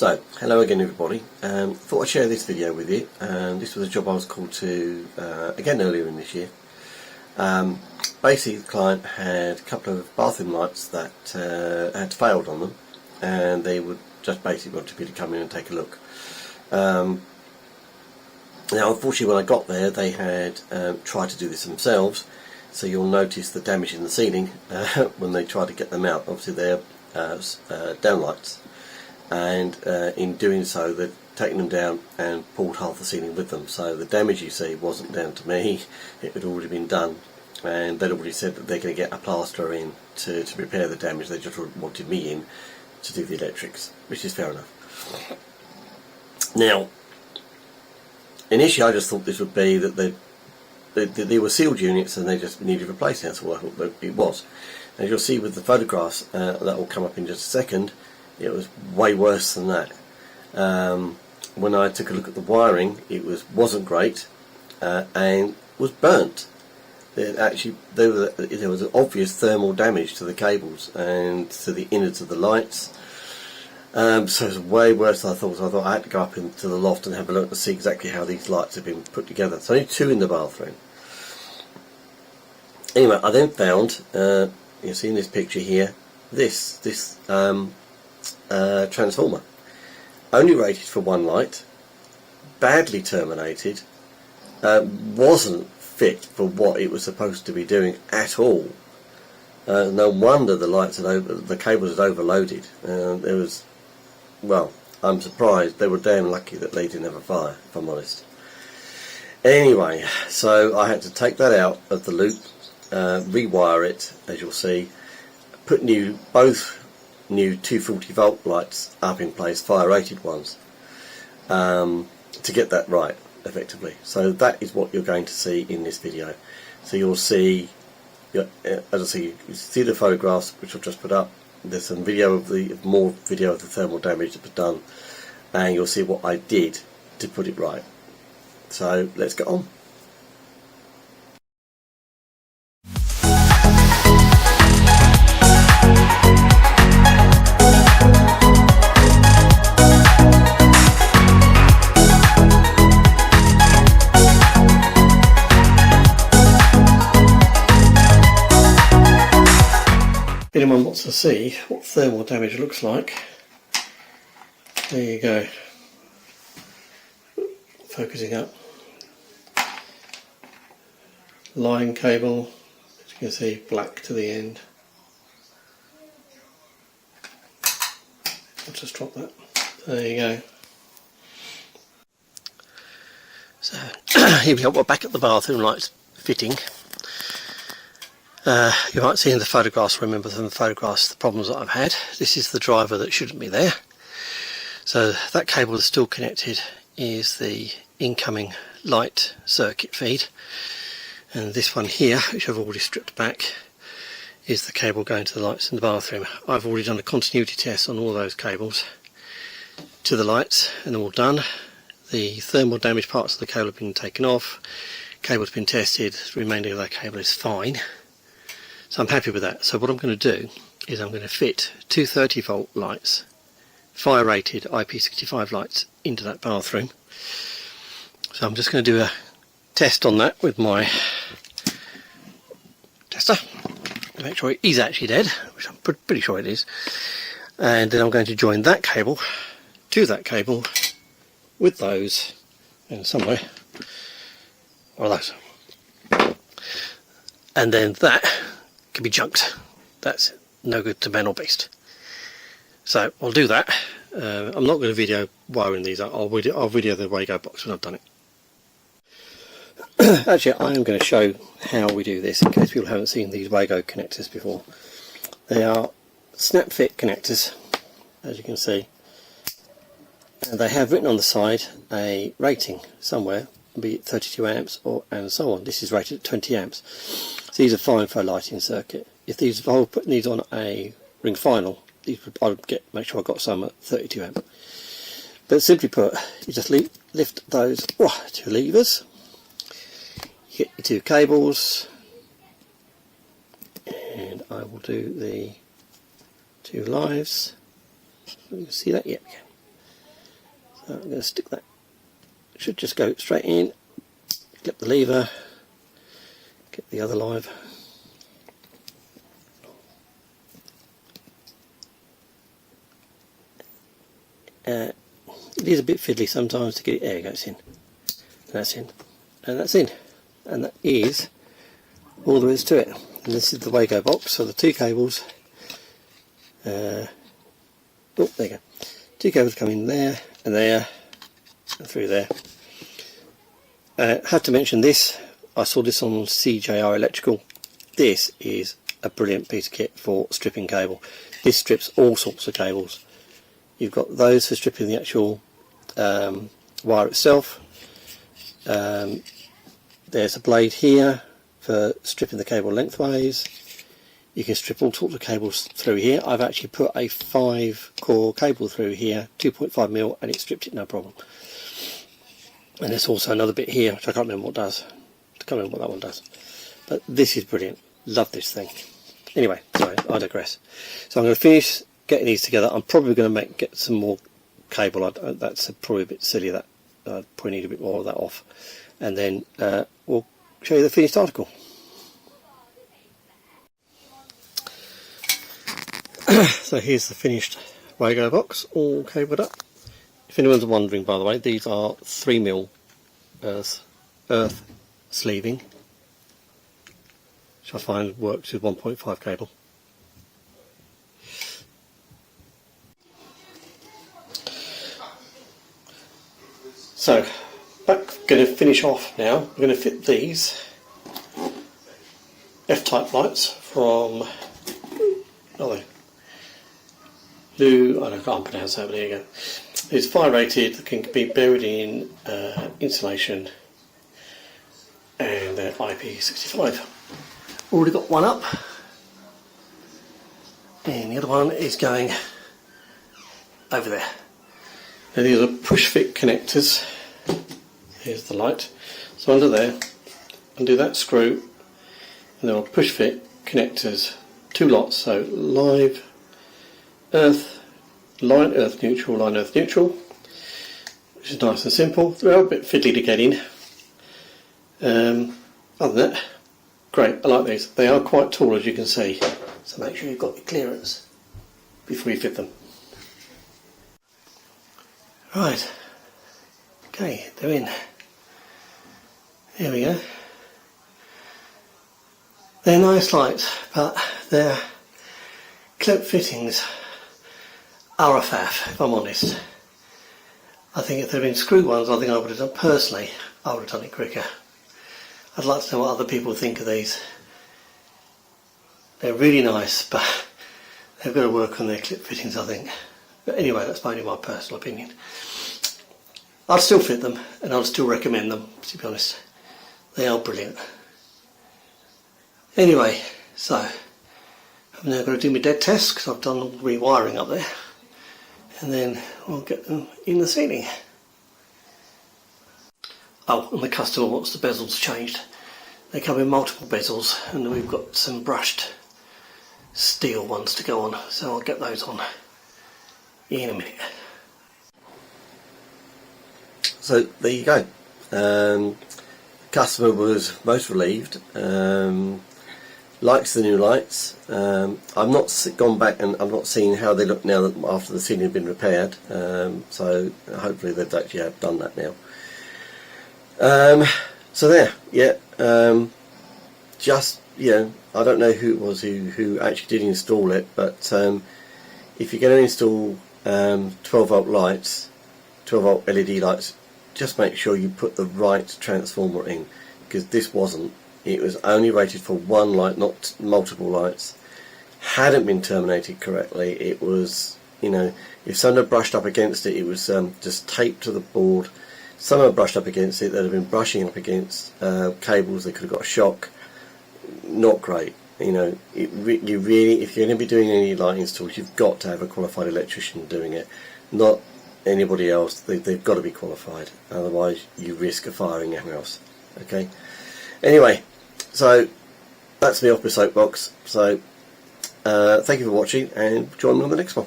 So, hello again everybody. Thought I'd share this video with you. This was a job I was called to again earlier in this year. Basically the client had a couple of bathroom lights that had failed on them, and they would just basically wanted me to come in and take a look. Now unfortunately when I got there they had tried to do this themselves, so you'll notice the damage in the ceiling when they try to get them out. Obviously they're downlights, and in doing so they've taken them down and pulled half the ceiling with them. So the damage you see wasn't down to me, it had already been done, and they'd already said that they're going to get a plasterer in to repair the damage. They just wanted me in to do the electrics, which is fair enough. Now initially I just thought this would be that they were sealed units and they just needed replacing. That's what I thought it was. As you'll see with the photographs that will come up in just a second, it was way worse than that. When I took a look at the wiring, it wasn't great and was burnt. There was an obvious thermal damage to the cables and to the innards of the lights. So it was way worse than I thought. So I thought I had to go up into the loft and have a look to see exactly how these lights have been put together. There's only two in the bathroom. Anyway, I then found, you see in this picture here, this transformer, only rated for one light, badly terminated, wasn't fit for what it was supposed to be doing at all. No wonder the cables had overloaded. There was, well, I'm surprised. They were damn lucky that they didn't have a fire, if I'm honest. Anyway, so I had to take that out of the loop, rewire it, as you'll see, put both new 240 volt lights up in place, fire rated ones, to get that right effectively. So that is what you're going to see in this video. So you'll see, as I say, you see the photographs which I've just put up. There's some more video of the thermal damage that was done, and you'll see what I did to put it right. So let's get on. If anyone wants to see what thermal damage looks like, there you go. Focusing up. Line cable, as you can see, black to the end. I'll just drop that. There you go. So here we go. We're back at the bathroom lights fitting. You might see in the photographs, remember from the photographs, the problems that I've had. This is the driver that shouldn't be there. So that cable that's still connected is the incoming light circuit feed, and this one here, which I've already stripped back, is the cable going to the lights in the bathroom. I've already done a continuity test on all those cables to the lights, and they're all done. The thermal damage parts of the cable have been taken off, cable's been tested, the remainder of that cable is fine. So I'm happy with that. So what I'm going to do is I'm going to fit two 30 volt lights, fire rated IP65 lights, into that bathroom. So I'm just going to do a test on that with my tester to make sure it is actually dead, which I'm pretty sure it is. And then I'm going to join that cable to that cable with those, and somewhere, or those. And then that can be junked. That's no good to man or beast. So I'll do that. I'm not going to video wiring these. I'll video the Wago box when I've done it. Actually, I am going to show how we do this in case people haven't seen these Wago connectors before. They are snap fit connectors, as you can see, and they have written on the side a rating somewhere, be it 32 amps and so on. This is rated at 20 amps. So these are fine for a lighting circuit. If I were putting these on a ring final, I would make sure I got some at 32 amp. But simply put, you just lift those two levers, you get your two cables, and I will do the two lives. You can see that? Yep, yeah. I'm going to stick that, should just go straight in, clip the lever, get the other live. It is a bit fiddly sometimes to get it, there it goes in, and that's in, and that's in, and that is all there is to it. And this is the Wago box, so the two cables, oh there you go, two cables come in there, and through there. Had to mention this, I saw this on CJR Electrical. This is a brilliant piece of kit for stripping cable. This strips all sorts of cables. You've got those for stripping the actual wire itself. There's a blade here for stripping the cable lengthways. You can strip all sorts of cables through here. I've actually put a 5-core cable through here, 2.5mm, and it stripped it no problem. And there's also another bit here, which I can't remember what does. I can't remember what that one does. But this is brilliant. Love this thing. Anyway, sorry, I digress. So I'm going to finish getting these together. I'm probably going to get some more cable. That's probably a bit silly. That I probably need a bit more of that off. And then we'll show you the finished article. So here's the finished Wago box, all cabled up. If anyone's wondering, by the way, these are 3mm earth sleeving, which I find works with 1.5 cable. So, going to finish off now. We're going to fit these F-type lights from I can't pronounce that, but there you go. It's fire rated, that can be buried in insulation, and they're IP65. Already got one up, and the other one is going over there. Now these are push fit connectors. Here's the light. So under there, undo that screw, and there are push fit connectors, 2 lots, so live earth, line earth neutral, line earth neutral, which is nice and simple. They're a bit fiddly to get in. Other than that, great, I like these. They are quite tall, as you can see, so make sure you've got your clearance before you fit them. Right, okay, they're in. There we go. They're nice lights, but they're clip fittings are a faff, if I'm honest. I think if they'd been screw ones, I think I would have done, personally, I would have done it quicker. I'd like to know what other people think of these. They're really nice, but they've got to work on their clip fittings, I think. But anyway, that's only my personal opinion. I'd still fit them, and I'd still recommend them, to be honest. They are brilliant. Anyway, so I'm now going to do my dead test, because I've done all the rewiring up there. And then we'll get them in the ceiling. Oh, and the customer wants the bezels changed. They come in multiple bezels, and we've got some brushed steel ones to go on, so I'll get those on in a minute. So there you go. Customer was most relieved. Likes the new lights. I've not gone back and I've not seen how they look now that after the ceiling had been repaired. So hopefully they've actually done that now. So there, yeah. Just, you know, I don't know who it was who actually did install it, but if you're going to install 12-volt lights, 12-volt LED lights, just make sure you put the right transformer in, because this wasn't. It was only rated for one light, not multiple lights. Hadn't been terminated correctly. It was, you know, if someone had brushed up against it, it was just taped to the board. Someone had brushed up against it, they'd have been brushing up against cables, they could have got a shock. Not great. You know, you really, if you're going to be doing any light installs, you've got to have a qualified electrician doing it, not anybody else. They've got to be qualified, otherwise you risk a fire in your house. Okay. Anyway, so that's me off my soapbox. So thank you for watching, and join me on the next one.